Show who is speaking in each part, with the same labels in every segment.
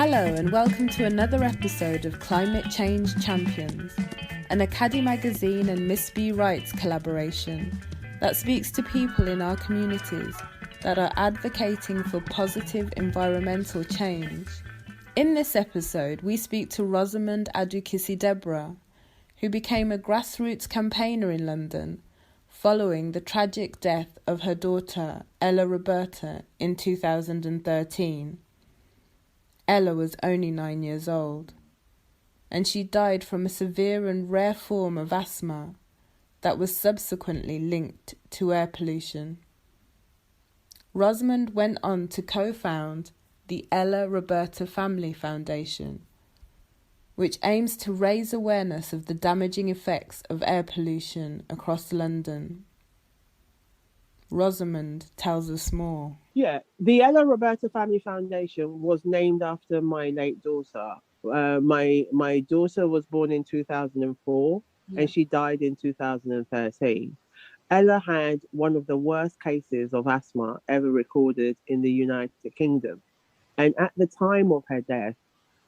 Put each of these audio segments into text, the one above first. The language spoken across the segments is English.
Speaker 1: Hello and welcome to another episode of Climate Change Champions, an AKADi Magazine and MisBeee Writes collaboration that speaks to people in our communities that are advocating for positive environmental change. In this episode, we speak to Rosamund Adoo-Kissi-Debrah, who became a grassroots campaigner in London following the tragic death of her daughter, Ella Roberta, in 2013. Ella was only 9 years old, and she died from a severe and rare form of asthma that was subsequently linked to air pollution. Rosamund went on to co-found the Ella Roberta Family Foundation, which aims to raise awareness of the damaging effects of air pollution across London. Rosamund tells us more.
Speaker 2: Yeah, the Ella Roberta Family Foundation was named after my late daughter. My daughter was born in 2004 and she died in 2013. Ella had one of the worst cases of asthma ever recorded in the United Kingdom. And at the time of her death,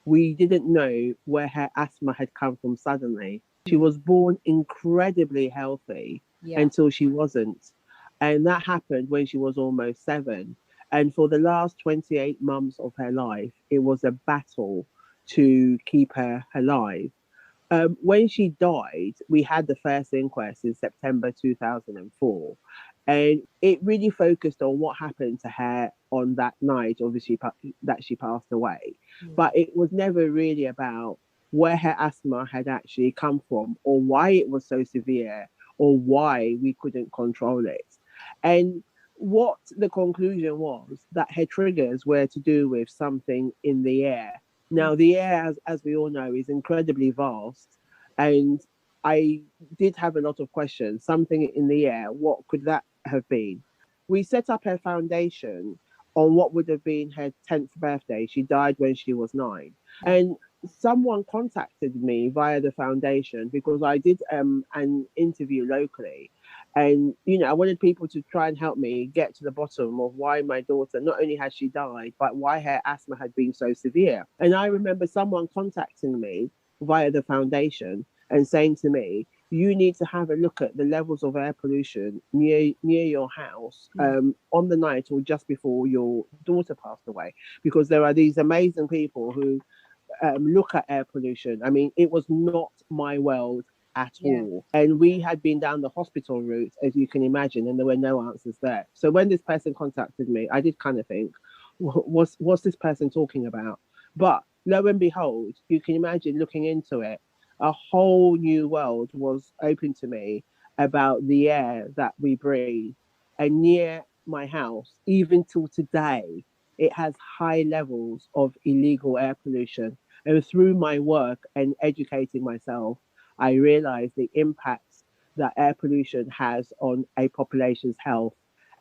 Speaker 2: we didn't know where her asthma had come from suddenly. She was born incredibly healthy until she wasn't. And that happened when she was almost 7. And for the last 28 months of her life, it was a battle to keep her alive. When she died, we had the first inquest in September 2004. And it really focused on what happened to her on that night, obviously, that she passed away. But it was never really about where her asthma had actually come from or why it was so severe or why we couldn't control it. And what the conclusion was that her triggers were to do with something in the air. Now, the air, as we all know, is incredibly vast. And I did have a lot of questions. Something in the air, what could that have been? We set up her foundation on what would have been her 10th birthday. She died when she was 9. And someone contacted me via the foundation because I did an interview locally. And, I wanted people to try and help me get to the bottom of why my daughter, not only had she died, but why her asthma had been so severe. And I remember someone contacting me via the foundation and saying to me, you need to have a look at the levels of air pollution near your house on the night or just before your daughter passed away, because there are these amazing people who look at air pollution. I mean, it was not my world at all. And we had been down the hospital route, as you can imagine, and there were no answers there. So when this person contacted me, I did kind of think, what's this person talking about? But lo and behold, you can imagine looking into it, a whole new world was open to me about the air that we breathe. And near my house, even till today, it has high levels of illegal air pollution. And through my work and educating myself, I realized the impacts that air pollution has on a population's health.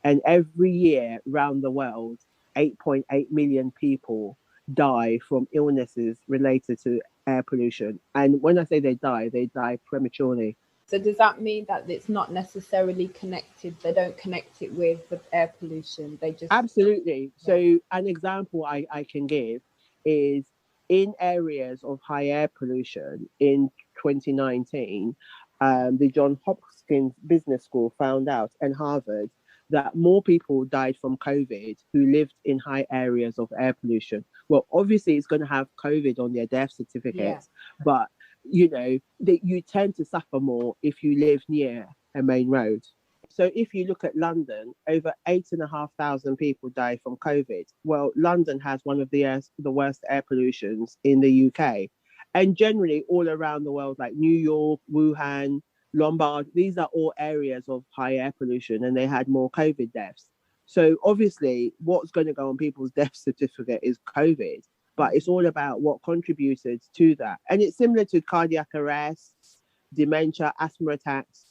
Speaker 2: And every year around the world, 8.8 million people die from illnesses related to air pollution. And when I say they die prematurely.
Speaker 3: So does that mean that it's not necessarily connected? They don't connect it with the air pollution. They just...
Speaker 2: Absolutely. So an example I can give is in areas of high air pollution in 2019, the Johns Hopkins Business School found out, and Harvard, that more people died from COVID who lived in high areas of air pollution. Well, obviously, it's going to have COVID on their death certificates, but, you tend to suffer more if you live near a main road. So if you look at London, over 8,500 people died from COVID. Well, London has one of the worst air pollutions in the UK. And generally all around the world, like New York, Wuhan, Lombard, these are all areas of high air pollution, and they had more COVID deaths. So obviously what's going to go on people's death certificate is COVID, but it's all about what contributed to that. And it's similar to cardiac arrests, dementia, asthma attacks.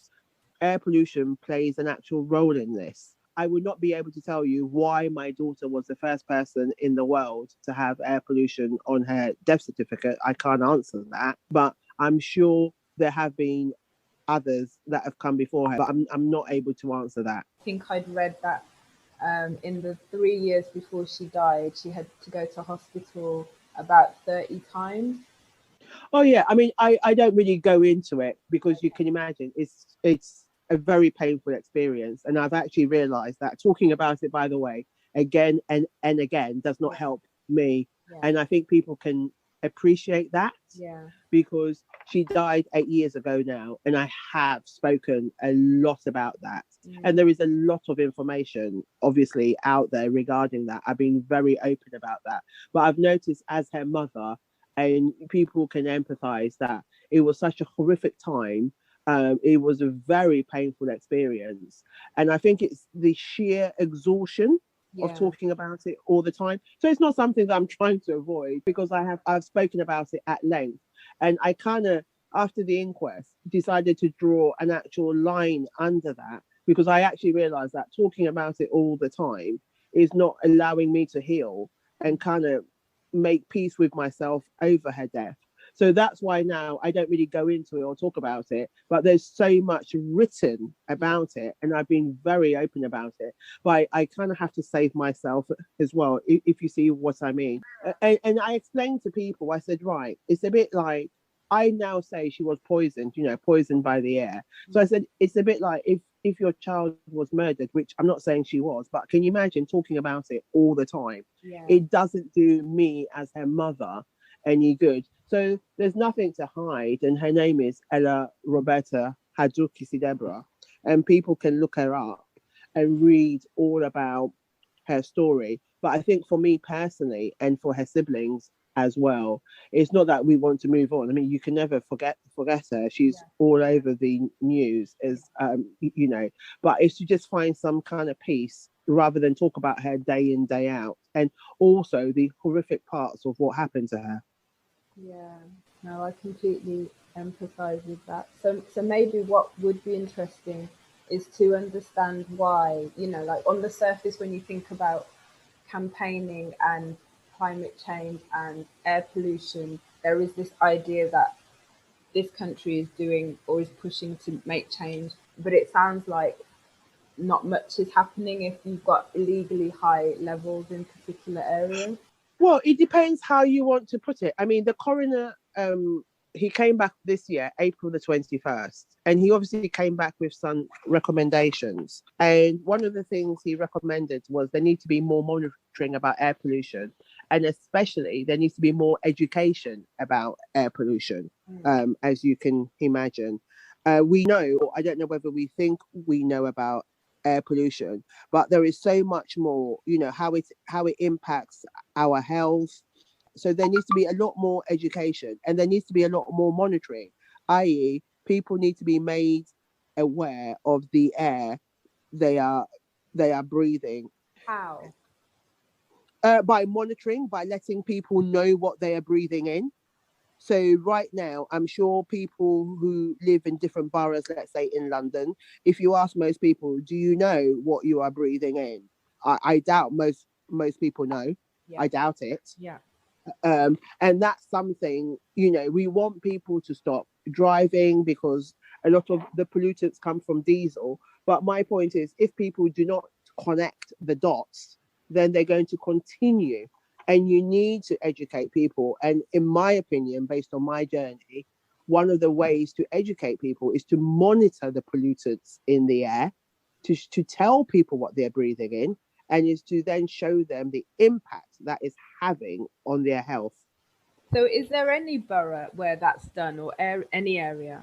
Speaker 2: Air pollution plays an actual role in this. I would not be able to tell you why my daughter was the first person in the world to have air pollution on her death certificate. I can't answer that, but I'm sure there have been others that have come before her, but I'm not able to answer that.
Speaker 3: I think I'd read that in the 3 years before she died, she had to go to hospital about 30 times.
Speaker 2: Oh yeah, I mean, I don't really go into it because you can imagine it's a very painful experience, and I've actually realised that talking about it, by the way, again and again, does not help me, and I think people can appreciate that.
Speaker 3: Yeah.
Speaker 2: Because she died 8 years ago now, and I have spoken a lot about that. And there is a lot of information, obviously, out there regarding that. I've been very open about that. But I've noticed as her mother, and people can empathize that it was such a horrific time. It was a very painful experience. And I think it's the sheer exhaustion of talking about it all the time. So it's not something that I'm trying to avoid because I've spoken about it at length. And I kind of, after the inquest, decided to draw an actual line under that because I actually realized that talking about it all the time is not allowing me to heal and kind of make peace with myself over her death. So that's why now I don't really go into it or talk about it, but there's so much written about it, and I've been very open about it. But I kind of have to save myself as well, if you see what I mean. And I explained to people, I said, right, it's a bit like, I now say she was poisoned, poisoned by the air. So I said, it's a bit like if your child was murdered, which I'm not saying she was, but can you imagine talking about it all the time?
Speaker 3: Yeah.
Speaker 2: It doesn't do me as her mother any good. So there's nothing to hide. And her name is Ella Roberta Kissi-Debrah. And people can look her up and read all about her story. But I think for me personally, and for her siblings as well, it's not that we want to move on. I mean, you can never forget her. She's all over the news, as but it's to just find some kind of peace rather than talk about her day in, day out, and also the horrific parts of what happened to her.
Speaker 3: Yeah, no, I completely empathize with that. So maybe what would be interesting is to understand why, like on the surface, when you think about campaigning and climate change and air pollution, there is this idea that this country is doing or is pushing to make change, but it sounds like not much is happening if you've got illegally high levels in particular areas.
Speaker 2: Well, it depends how you want to put it. I mean, the coroner, he came back this year, April the 21st, and he obviously came back with some recommendations. And one of the things he recommended was there need to be more monitoring about air pollution, and especially there needs to be more education about air pollution, as you can imagine. We know, or I don't know whether we think we know about air pollution, but there is so much more, how it impacts our health. So there needs to be a lot more education, and there needs to be a lot more monitoring, i.e. people need to be made aware of the air they are breathing.
Speaker 3: How?
Speaker 2: By monitoring, by letting people know what they are breathing in. So right now, I'm sure people who live in different boroughs, let's say in London, if you ask most people, do you know what you are breathing in? I doubt most people know.
Speaker 3: Yeah.
Speaker 2: I doubt it.
Speaker 3: Yeah.
Speaker 2: And that's something, we want people to stop driving because a lot of the pollutants come from diesel. But my point is, if people do not connect the dots, then they're going to continue. And you need to educate people. And in my opinion, based on my journey, one of the ways to educate people is to monitor the pollutants in the air, to tell people what they're breathing in, and is to then show them the impact that is having on their health.
Speaker 3: So is there any borough where that's done, or any area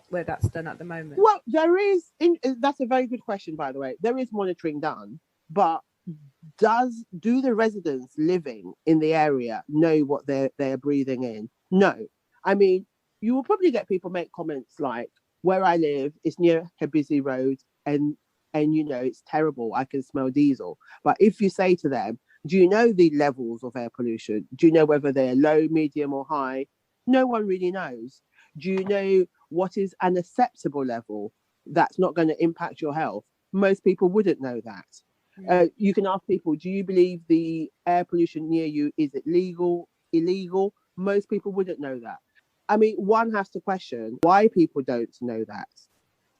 Speaker 3: where that's done at the moment?
Speaker 2: Well, there is. That's a very good question, by the way. There is monitoring done, but do the residents living in the area know what they're breathing in? No. I mean, you will probably get people make comments like, where I live is near a busy road, and it's terrible, I can smell diesel. But if you say to them, do you know the levels of air pollution? Do you know whether they're low, medium or high? No one really knows. Do you know what is an acceptable level that's not going to impact your health? Most people wouldn't know that. You can ask people, do you believe the air pollution near you is it legal, illegal? Most people wouldn't know that. I mean, one has to question why people don't know that.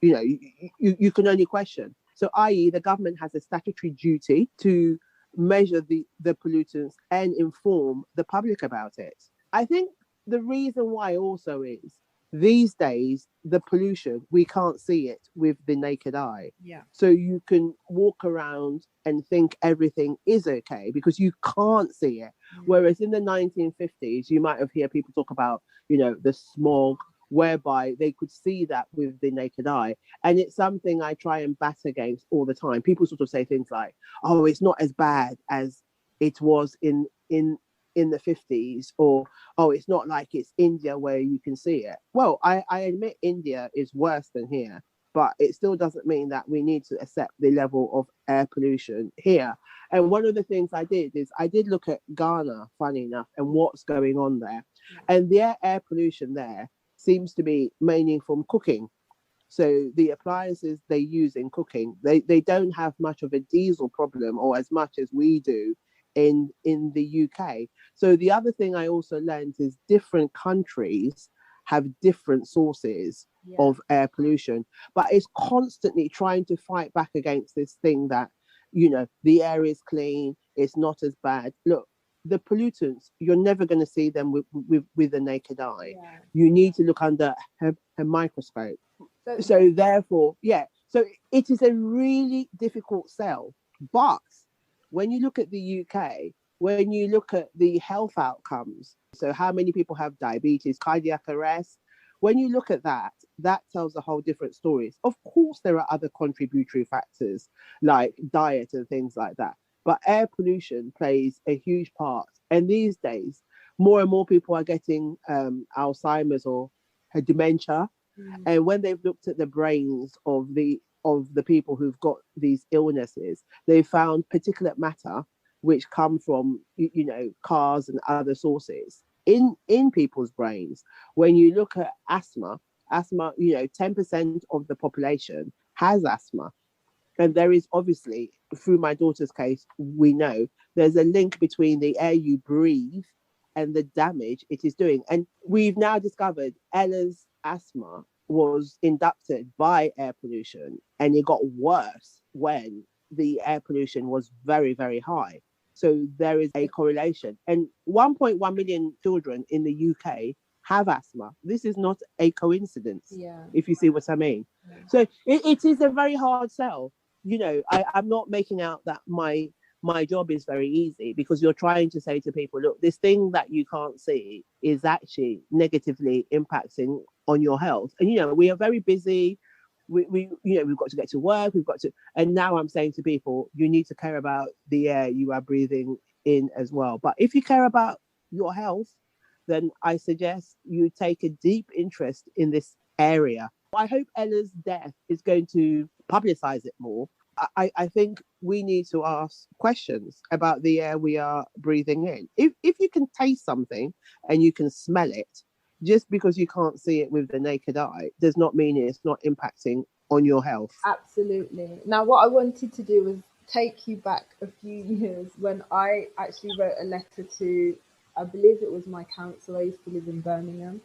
Speaker 2: You can only question. So, i.e., the government has a statutory duty to measure the pollutants and inform the public about it. I think the reason why also is these days the pollution, we can't see it with the naked eye.
Speaker 3: Yeah.
Speaker 2: So you can walk around and think everything is okay because you can't see it. Whereas in the 1950s, you might have heard people talk about, the smog, whereby they could see that with the naked eye. And it's something I try and bat against all the time. People sort of say things like, oh, it's not as bad as it was in the 50s, or oh, it's not like it's India where you can see it. Well, I admit India is worse than here, but it still doesn't mean that we need to accept the level of air pollution here. And one of the things I did is I did look at Ghana, funny enough, and what's going on there. And their air pollution there seems to be mainly from cooking. So the appliances they use in cooking, they don't have much of a diesel problem, or as much as we do in the UK. So the other thing I also learned is different countries have different sources of air pollution, but it's constantly trying to fight back against this thing that, the air is clean, it's not as bad. Look, the pollutants, you're never going to see them with the naked eye. You need to look under a microscope. So therefore, so it is a really difficult sell. But when you look at the UK, when you look at the health outcomes, so how many people have diabetes, cardiac arrest, when you look at that, that tells a whole different story. Of course, there are other contributory factors like diet and things like that. But air pollution plays a huge part. And these days, more and more people are getting Alzheimer's or dementia. And when they've looked at the brains of the people who've got these illnesses, they found particulate matter, which come from, cars and other sources in people's brains. When you look at asthma, 10% of the population has asthma. And there is obviously, through my daughter's case, we know there's a link between the air you breathe and the damage it is doing. And we've now discovered Ella's asthma was inducted by air pollution, and it got worse when the air pollution was very, very high. So there is a correlation. And 1.1 million children in the UK have asthma. This is not a coincidence, if you see what I mean. So it is a very hard sell. I'm not making out that my job is very easy, because you're trying to say to people, look, this thing that you can't see is actually negatively impacting on your health. And, we are very busy. We've got to get to work. And now I'm saying to people, you need to care about the air you are breathing in as well. But if you care about your health, then I suggest you take a deep interest in this area. I hope Ella's death is going to publicize it more. I think we need to ask questions about the air we are breathing in. If you can taste something and you can smell it, just because you can't see it with the naked eye does not mean it's not impacting on your health.
Speaker 3: Absolutely. Now, what I wanted to do was take you back a few years when I actually wrote a letter to, I believe it was my council. I used to live in Birmingham,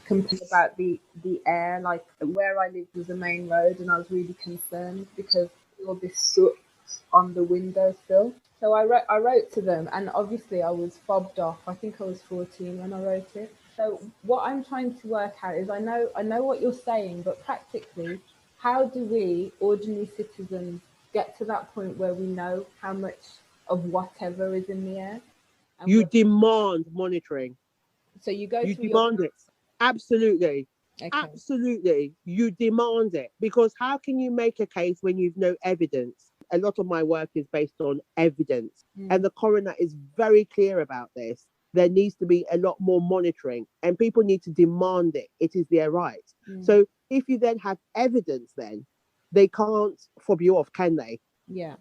Speaker 3: complaining about the air, like where I lived was a main road, and I was really concerned because all this soot on the windowsill. So I wrote to them, and obviously I was fobbed off. I think I was 14 when I wrote it. So what I'm trying to work out is, I know what you're saying, but practically, how do we ordinary citizens get to that point where we know how much of whatever is in the air?
Speaker 2: You demand monitoring.
Speaker 3: So you
Speaker 2: demand it. Absolutely. Okay. Absolutely. You demand it, because how can you make a case when you've no evidence? A lot of my work is based on evidence, and the coroner is very clear about this. There needs to be a lot more monitoring, and people need to demand it. It is their right. So if you then have evidence, then they can't fob you off, can they?
Speaker 3: Yeah,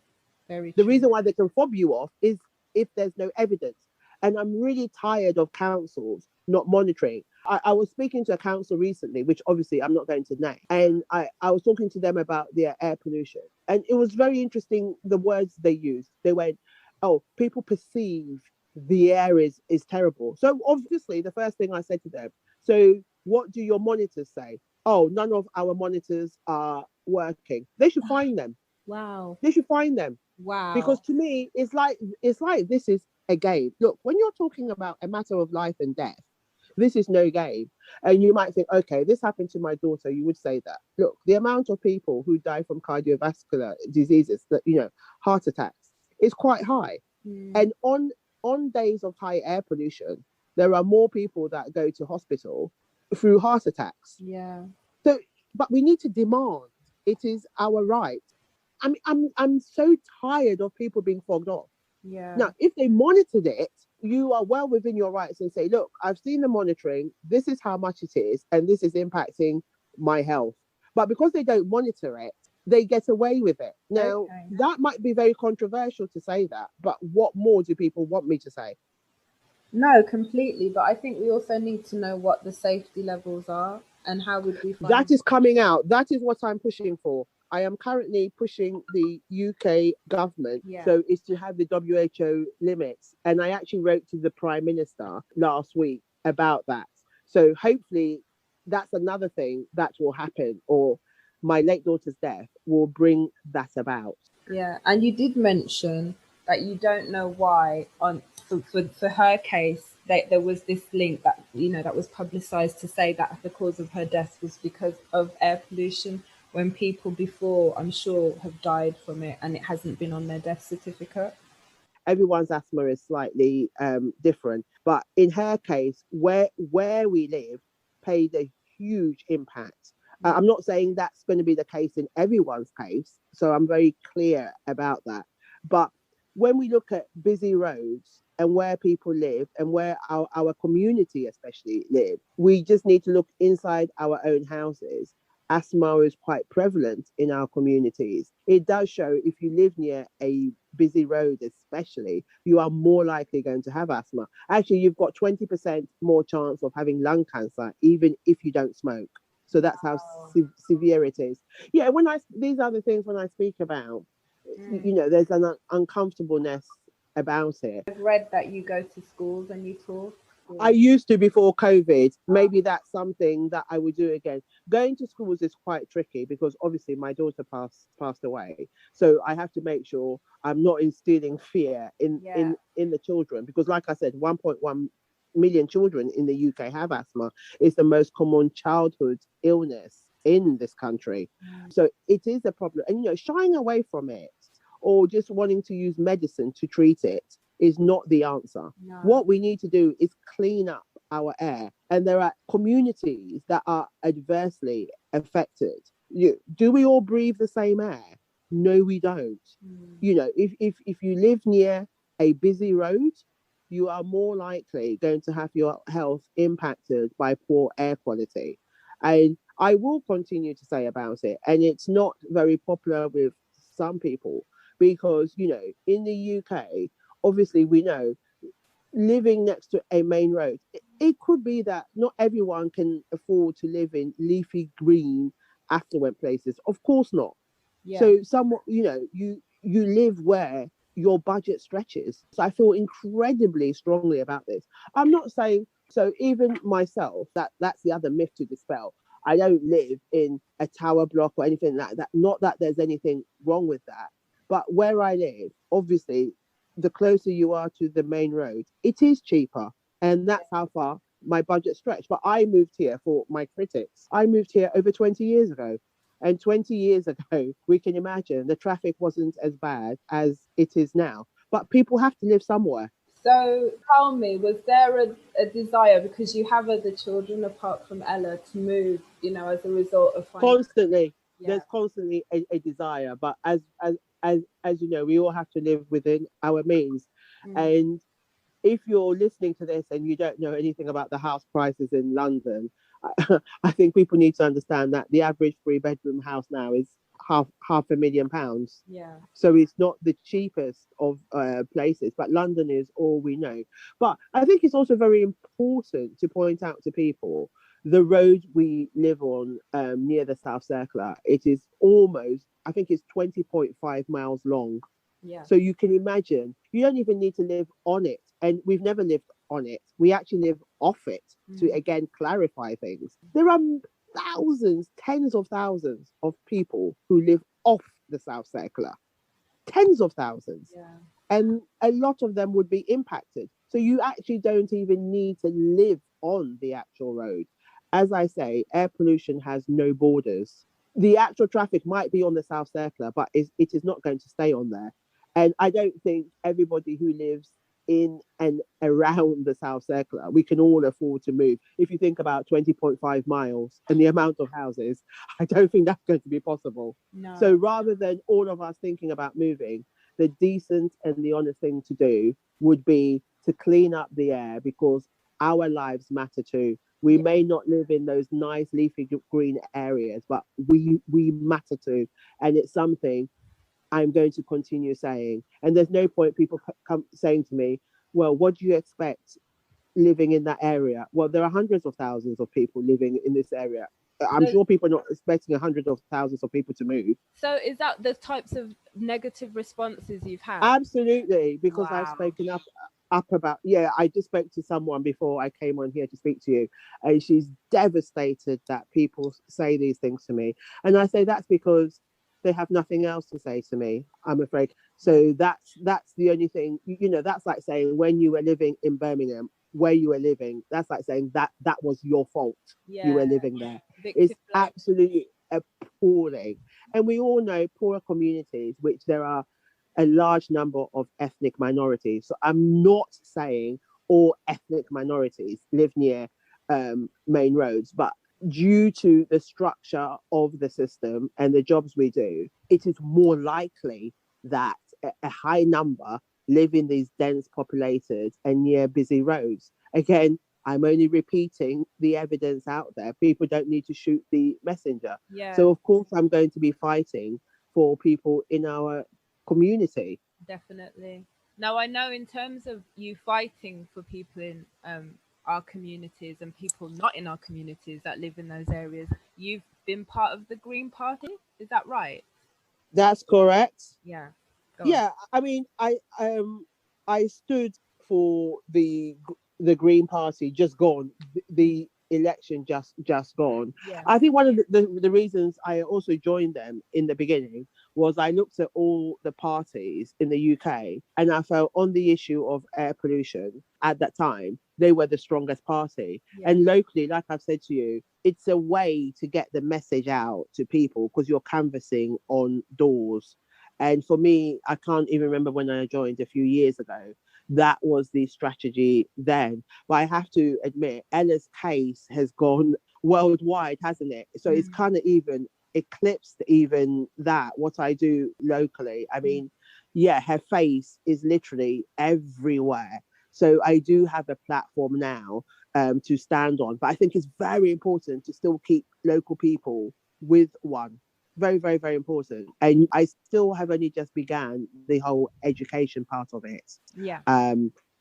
Speaker 3: very
Speaker 2: true.
Speaker 3: The
Speaker 2: reason why they can fob you off is if there's no evidence. And I'm really tired of councils not monitoring. I was speaking to a council recently, which obviously I'm not going to name. And I was talking to them about their air pollution. And it was very interesting, the words they used. They went, oh, people perceive the air is terrible. So obviously the first thing I said to them, so what do your monitors say? Oh, none of our monitors are working. They should find them.
Speaker 3: Wow.
Speaker 2: They should find them.
Speaker 3: Wow.
Speaker 2: Because to me, it's like this is a game. Look, when you're talking about a matter of life and death, this is no game. And you might think, okay, this happened to my daughter. You would say that. Look, the amount of people who die from cardiovascular diseases, that heart attacks, is quite high. And on days of high air pollution, there are more people that go to hospital through heart attacks.
Speaker 3: Yeah.
Speaker 2: So, but we need to demand. It is our right. I'm so tired of people being fogged off.
Speaker 3: Yeah.
Speaker 2: Now, if they monitored it, you are well within your rights and say, look, I've seen the monitoring. This is how much it is, and this is impacting my health. But because they don't monitor it, they get away with it. Now, that might be very controversial to say that, but what more do people want me to say?
Speaker 3: No, completely. But I think we also need to know what the safety levels are and how would we find
Speaker 2: that is coming out. That is what I'm pushing for. I am currently pushing the UK government. So it's to have the WHO limits. And I actually wrote to the Prime Minister last week about that. So hopefully that's another thing that will happen, or my late daughter's death will bring that about.
Speaker 3: Yeah. And you did mention that you don't know why for her case there was this link that that was publicized to say that the cause of her death was because of air pollution, when people before, I'm sure, have died from it and it hasn't been on their death certificate.
Speaker 2: Everyone's asthma is slightly different, but in her case, where we live played a huge impact. I'm not saying that's going to be the case in everyone's case, so I'm very clear about that. But when we look at busy roads and where people live and where our community especially live, we just need to look inside our own houses. Asthma is quite prevalent in our communities. It does show if you live near a busy road, especially, you are more likely going to have asthma. Actually, you've got 20% more chance of having lung cancer, even if you don't smoke. So that's how severe it is. Yeah, these are the things when I speak about, there's an uncomfortableness about it.
Speaker 3: I've read that you go to schools and you talk.
Speaker 2: I used to before COVID. Maybe that's something that I would do again. Going to schools is quite tricky because obviously my daughter passed away. So I have to make sure I'm not instilling fear in the children, because like I said, 1.1 million children in the UK have asthma. It's the most common childhood illness in this country. So it is a problem. And shying away from it or just wanting to use medicine to treat it is not the answer. No. What we need to do is clean up our air. And there are communities that are adversely affected. Do we all breathe the same air? No, we don't. If you live near a busy road, you are more likely going to have your health impacted by poor air quality. And I will continue to say about it. And it's not very popular with some people because, in the UK, obviously we know living next to a main road, it could be that not everyone can afford to live in leafy green affluent places. Of course not. Yeah. So somewhat, you live where your budget stretches. So I feel incredibly strongly about this. I'm not saying, so even myself, that's the other myth to dispel. I don't live in a tower block or anything like that. Not that there's anything wrong with that. But where I live, obviously, the closer you are to the main road, it is cheaper. And that's how far my budget stretched. But I moved here for my critics. I moved here over 20 years ago. And 20 years ago, we can imagine the traffic wasn't as bad as it is now. But people have to live somewhere.
Speaker 3: So tell me, was there a desire, because you have other children apart from Ella, to move, as a result of finding...
Speaker 2: Constantly. Yeah. There's constantly a desire. But as you know, we all have to live within our means. And if you're listening to this and you don't know anything about the house prices in London, I think people need to understand that the average 3-bedroom house now is half £500,000.
Speaker 3: Yeah.
Speaker 2: So it's not the cheapest of places, but London is all we know. But I think it's also very important to point out to people the road we live on near the South Circular. It is almost, I think it's 20.5 miles long.
Speaker 3: Yeah.
Speaker 2: So you can imagine, you don't even need to live on it. And we've never lived on it. We actually live off it to, again, clarify things. There are thousands, tens of thousands of people who live off the South Circular. tens of thousands.
Speaker 3: Yeah.
Speaker 2: And a lot of them would be impacted. So you actually don't even need to live on the actual road. As I say, air pollution has no borders. The actual traffic might be on the South Circular, but it is not going to stay on there. And I don't think everybody who lives in and around the South Circular, we can all afford to move. If you think about 20.5 miles and the amount of houses, I don't think that's going to be possible.
Speaker 3: No.
Speaker 2: So rather than all of us thinking about moving, the decent and the honest thing to do would be to clean up the air, because our lives matter too. We may not live in those nice leafy green areas, but we matter too. And it's something I'm going to continue saying. And there's no point people come saying to me, well, what do you expect living in that area? Well, there are hundreds of thousands of people living in this area. I'm sure people are not expecting hundreds of thousands of people to move.
Speaker 3: So is that the types of negative responses you've had?
Speaker 2: Absolutely, because I've spoken up about, I just spoke to someone before I came on here to speak to you, and she's devastated that people say these things to me. And I say that's because they have nothing else to say to me, I'm afraid. So that's the only thing, that's like saying when you were living in Birmingham, where you were living, that's like saying that was your fault. You were living there. It's absolutely appalling. And we all know poorer communities, which there are a large number of ethnic minorities. So I'm not saying all ethnic minorities live near main roads, but due to the structure of the system and the jobs we do, it is more likely that a high number live in these dense populated and near busy roads. Again, I'm only repeating the evidence out there. People don't need to shoot the messenger.
Speaker 3: Yeah.
Speaker 2: So of course I'm going to be fighting for people in our community.
Speaker 3: Definitely. Now, I know in terms of you fighting for people in our communities and people not in our communities that live in those areas, you've been part of the Green Party. Is that right?
Speaker 2: That's correct.
Speaker 3: Yeah.
Speaker 2: I mean, I stood for the Green Party, just gone. The election just gone.
Speaker 3: Yeah.
Speaker 2: I think one of the reasons I also joined them in the beginning was I looked at all the parties in the UK and I felt on the issue of air pollution at that time, they were the strongest party.
Speaker 3: Yeah.
Speaker 2: And locally, like I've said to you, it's a way to get the message out to people because you're canvassing on doors. And for me, I can't even remember when I joined a few years ago. That was the strategy then. But I have to admit, Ella's case has gone worldwide, hasn't it? So it's kind of even eclipsed even that, what I do locally. I mean, her face is literally everywhere. So I do have a platform now to stand on. But I think it's very important to still keep local people with one. Very, very, very important. And I still have only just began the whole education part of it.
Speaker 3: Yeah.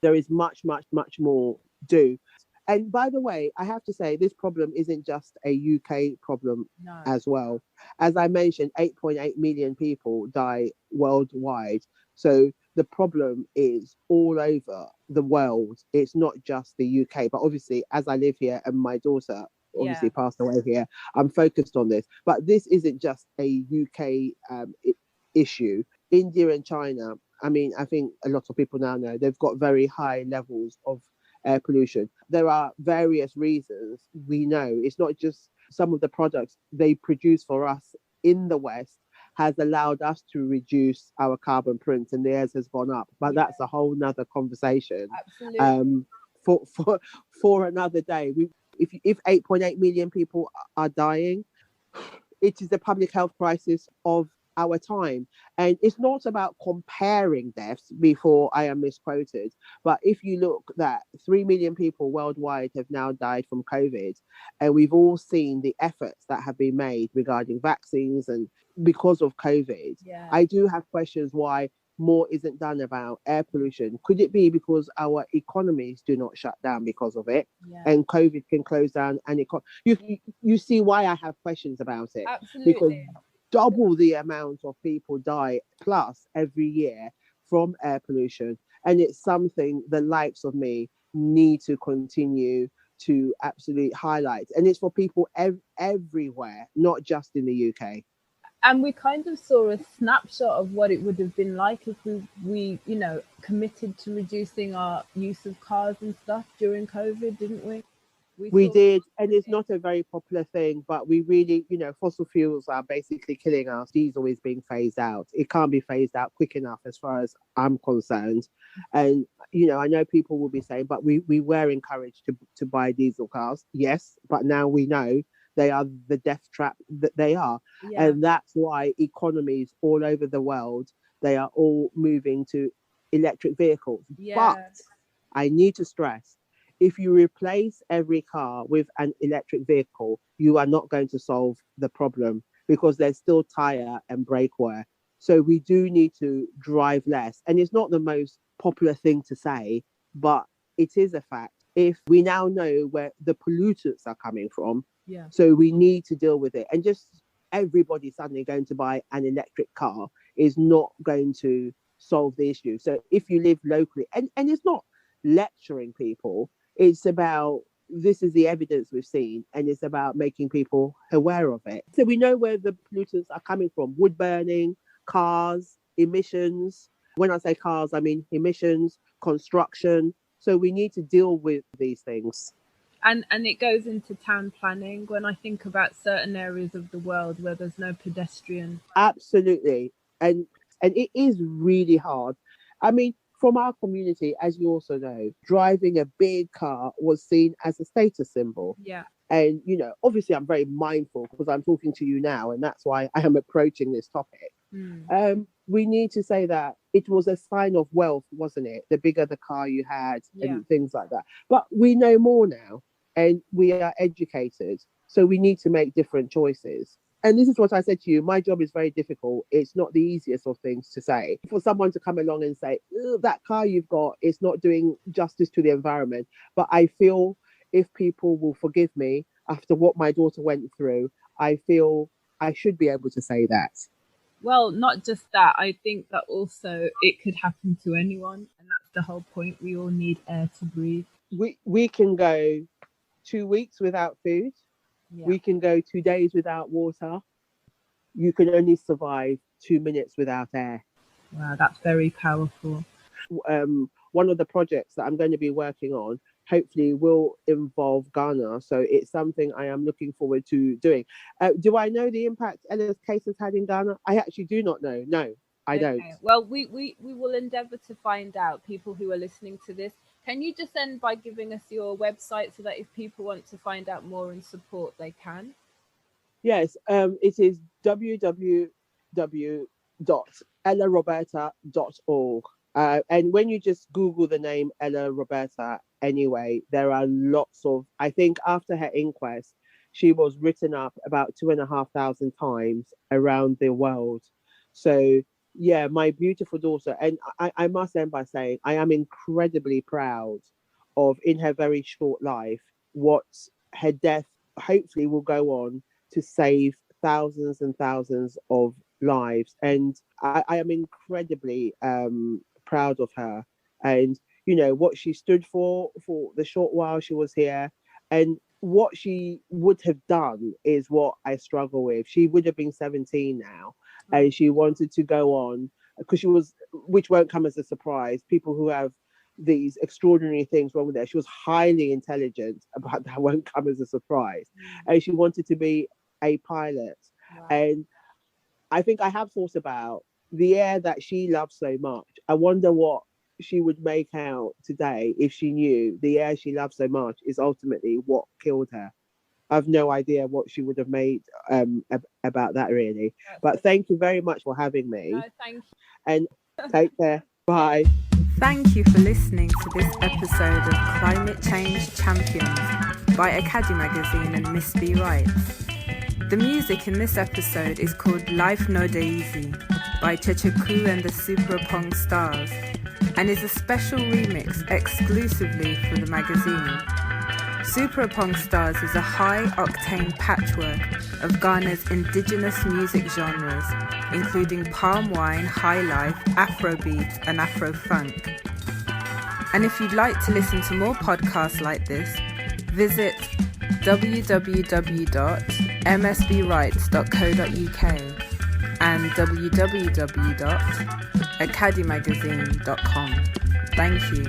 Speaker 2: There is much, much, much more to do. And by the way, I have to say this problem isn't just a UK problem as well. As I mentioned, 8.8 million people die worldwide. So the problem is all over the world. It's not just the UK. But obviously, as I live here and my daughter obviously passed away here, I'm focused on this. But this isn't just a UK issue. India and China, I mean, I think a lot of people now know they've got very high levels of air pollution. There are various reasons. We know it's not just some of the products they produce for us in the West has allowed us to reduce our carbon print and theirs has gone up. But that's a whole nother conversation.
Speaker 3: Absolutely.
Speaker 2: For another day. If 8.8 million people are dying, it is the public health crisis of our time. And it's not about comparing deaths before I am misquoted. But if you look that 3 million people worldwide have now died from COVID, and we've all seen the efforts that have been made regarding vaccines and because of COVID, I do have questions why more isn't done about air pollution. Could it be because our economies do not shut down because of it, and COVID can close down? And you see why I have questions about it.
Speaker 3: Absolutely.
Speaker 2: Because double the amount of people die plus every year from air pollution, and it's something the likes of me need to continue to absolutely highlight. And it's for people everywhere, not just in the UK.
Speaker 3: And we kind of saw a snapshot of what it would have been like if we committed to reducing our use of cars and stuff during COVID, didn't we?
Speaker 2: We did, and it's not a very popular thing, but we really, fossil fuels are basically killing us. Diesel is being phased out. It can't be phased out quick enough as far as I'm concerned. And, I know people will be saying, but we were encouraged to buy diesel cars. Yes, but now we know they are the death trap that they are. Yeah. And that's why economies all over the world, they are all moving to electric vehicles. Yeah. But I need to stress, if you replace every car with an electric vehicle, you are not going to solve the problem because there's still tire and brake wear. So we do need to drive less. And it's not the most popular thing to say, but it is a fact. If we now know where the pollutants are coming from, so we need to deal with it. And just everybody suddenly going to buy an electric car is not going to solve the issue. So if you live locally, and it's not lecturing people, it's about, this is the evidence we've seen, and it's about making people aware of it. So we know where the pollutants are coming from: wood burning, cars, emissions. When I say cars, I mean emissions, construction. So we need to deal with these things.
Speaker 3: And it goes into town planning. When I think about certain areas of the world where there's no pedestrian.
Speaker 2: Absolutely. And it is really hard. I mean, from our community, as you also know, driving a big car was seen as a status symbol.
Speaker 3: Yeah.
Speaker 2: And, obviously I'm very mindful because I'm talking to you now, and that's why I am approaching this topic. We need to say that it was a sign of wealth, wasn't it? The bigger the car you had and things like that. But we know more now, and we are educated. So we need to make different choices. And this is what I said to you. My job is very difficult. It's not the easiest of things to say. For someone to come along and say, that car you've got is not doing justice to the environment. But I feel if people will forgive me after what my daughter went through, I feel I should be able to say that.
Speaker 3: Well, not just that. I think that also it could happen to anyone. And that's the whole point. We all need air to breathe.
Speaker 2: We can go 2 weeks without food. Yeah. We can go 2 days without water. You can only survive 2 minutes without air.
Speaker 3: Wow, that's very powerful.
Speaker 2: One of the projects that I'm going to be working on hopefully will involve Ghana. So it's something I am looking forward to doing. Do I know the impact Ella's case has had in Ghana? I actually do not know. No, I don't.
Speaker 3: Well, we will endeavour to find out. People who are listening to this, can you just end by giving us your website so that if people want to find out more and support, they can?
Speaker 2: Yes, it is www.ellaroberta.org. And when you just Google the name Ella Roberta anyway, there are lots of, I think after her inquest, she was written up about 2,500 times around the world. So yeah, my beautiful daughter. And I must end by saying I am incredibly proud of, in her very short life, what her death hopefully will go on to save thousands and thousands of lives. And I am incredibly proud of her, and what she stood for the short while she was here, and what she would have done is what I struggle with. She would have been 17 now, and she wanted to go on because she was, which won't come as a surprise, people who have these extraordinary things wrong with her. She was highly intelligent, but that won't come as a surprise. And she wanted to be a pilot. Wow. And I think I have thought about the air that she loves so much. I wonder what she would make out today if she knew the air she loves so much is ultimately what killed her. I've no idea what she would have made about that, really. But thank you very much for having me.
Speaker 3: No, thank you.
Speaker 2: And take care. Bye.
Speaker 1: Thank you for listening to this episode of Climate Change Champions by AKADi Magazine and MisBeee Writes. The music in this episode is called Life No Dey by Kyekyeku and the Super Opong Stars, and is a special remix exclusively for the magazine. Super Opong Stars is a high-octane patchwork of Ghana's indigenous music genres, including Palmwine, Highlife, Afrobeat and Afrofunk. And if you'd like to listen to more podcasts like this, visit www.msbeewrites.co.uk and www.akadimagazine.com. Thank you.